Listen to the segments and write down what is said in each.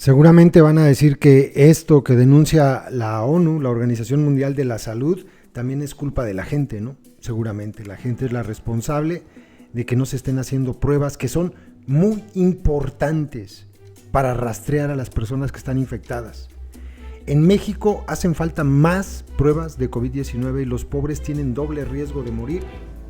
Seguramente van a decir que esto que denuncia la ONU, la Organización Mundial de la Salud, también es culpa de la gente, ¿no? Seguramente la gente es la responsable de que no se estén haciendo pruebas que son muy importantes para rastrear a las personas que están infectadas. En México hacen falta más pruebas de COVID-19 y los pobres tienen doble riesgo de morir.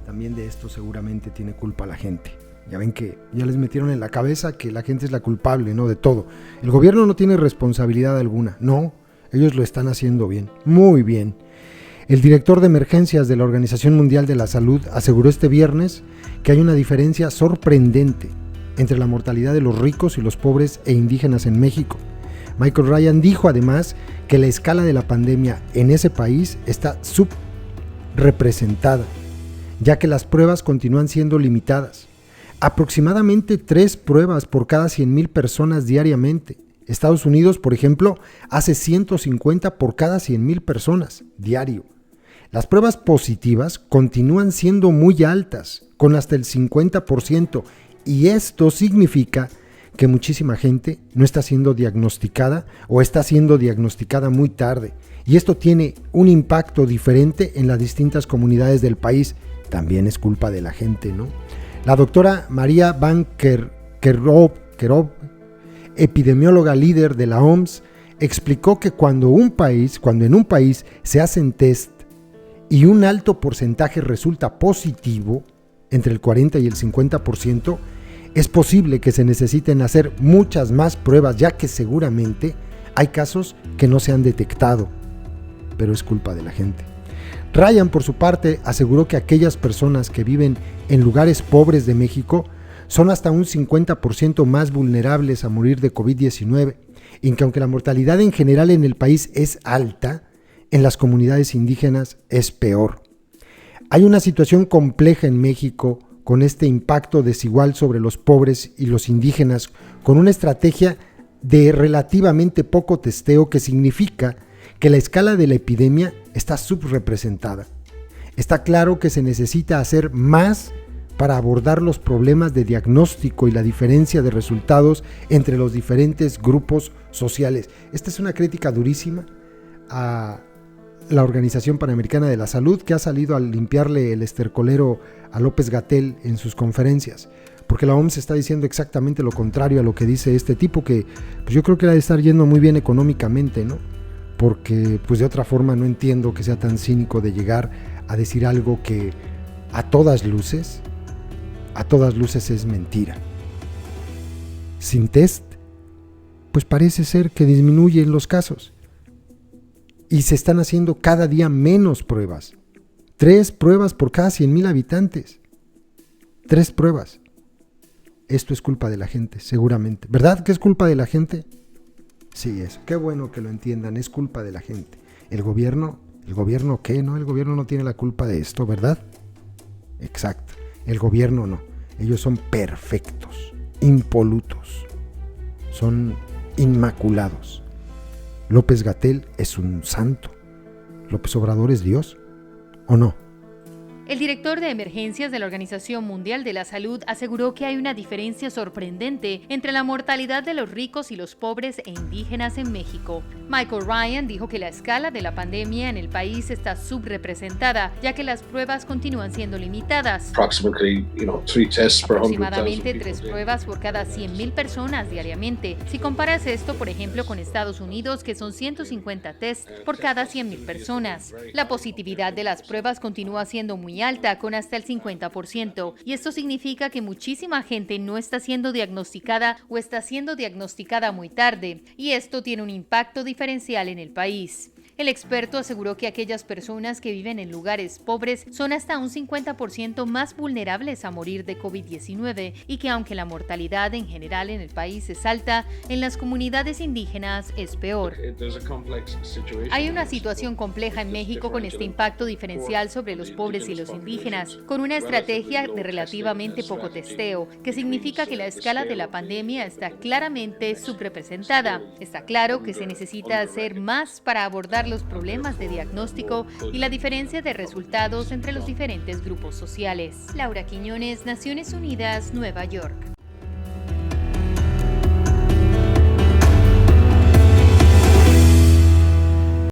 También de esto seguramente tiene culpa la gente. Ya ven que ya les metieron en la cabeza que la gente es la culpable, ¿no? De todo. El gobierno no tiene responsabilidad alguna. No, ellos lo están haciendo bien, muy bien. El director de emergencias de la Organización Mundial de la Salud aseguró este viernes que hay una diferencia sorprendente entre la mortalidad de los ricos y los pobres e indígenas en México. Michael Ryan dijo además que la escala de la pandemia en ese país está subrepresentada, ya que las pruebas continúan siendo limitadas. Aproximadamente 3 pruebas por cada 100,000 personas diariamente. Estados Unidos, por ejemplo, hace 150 por cada 100,000 personas diario. Las pruebas positivas continúan siendo muy altas, con hasta el 50%, y esto significa que muchísima gente no está siendo diagnosticada o está siendo diagnosticada muy tarde. Y esto tiene un impacto diferente en las distintas comunidades del país. También es culpa de la gente, ¿no? La doctora María Van Kerkhove, epidemióloga líder de la OMS, explicó que cuando en un país se hacen test y un alto porcentaje resulta positivo, entre el 40 y el 50%, es posible que se necesiten hacer muchas más pruebas, ya que seguramente hay casos que no se han detectado, pero es culpa de la gente. Ryan, por su parte, aseguró que aquellas personas que viven en lugares pobres de México son hasta un 50% más vulnerables a morir de COVID-19, y que aunque la mortalidad en general en el país es alta, en las comunidades indígenas es peor. Hay una situación compleja en México con este impacto desigual sobre los pobres y los indígenas, con una estrategia de relativamente poco testeo que significa que la escala de la epidemia está subrepresentada. Está claro que se necesita hacer más para abordar los problemas de diagnóstico y la diferencia de resultados entre los diferentes grupos sociales. Esta es una crítica durísima a la Organización Panamericana de la Salud, que ha salido a limpiarle el estercolero a López-Gatell en sus conferencias, porque la OMS está diciendo exactamente lo contrario a lo que dice este tipo, que pues yo creo que ha de estar yendo muy bien económicamente, ¿no? Porque pues de otra forma no entiendo que sea tan cínico de llegar a decir algo que a todas luces es mentira. Sin test, pues parece ser que disminuyen los casos. Y se están haciendo cada día menos pruebas. 3 pruebas por cada 100,000 habitantes. 3 pruebas. Esto es culpa de la gente, seguramente. ¿Verdad que es culpa de la gente? Sí, eso. Qué bueno que lo entiendan, es culpa de la gente. ¿El gobierno qué? ¿No? El gobierno no tiene la culpa de esto, ¿verdad? Exacto. El gobierno no. Ellos son perfectos, impolutos. Son inmaculados. López-Gatell es un santo. ¿López Obrador es Dios o no? El director de emergencias de la Organización Mundial de la Salud aseguró que hay una diferencia sorprendente entre la mortalidad de los ricos y los pobres e indígenas en México. Michael Ryan dijo que la escala de la pandemia en el país está subrepresentada, ya que las pruebas continúan siendo limitadas. Aproximadamente 3 pruebas por cada 100,000 personas diariamente. Si comparas esto, por ejemplo, con Estados Unidos, que son 150 test por cada 100,000 personas. La positividad de las pruebas continúa siendo muy alta, con hasta el 50%, y esto significa que muchísima gente no está siendo diagnosticada o está siendo diagnosticada muy tarde, y esto tiene un impacto diferencial en el país. El experto aseguró que aquellas personas que viven en lugares pobres son hasta un 50% más vulnerables a morir de COVID-19 y que aunque la mortalidad en general en el país es alta, en las comunidades indígenas es peor. Hay una situación compleja en México con este impacto diferencial sobre los pobres y los indígenas, con una estrategia de relativamente poco testeo, que significa que la escala de la pandemia está claramente subrepresentada. Está claro que se necesita hacer más para abordar los problemas de diagnóstico y la diferencia de resultados entre los diferentes grupos sociales. Laura Quiñones, Naciones Unidas, Nueva York.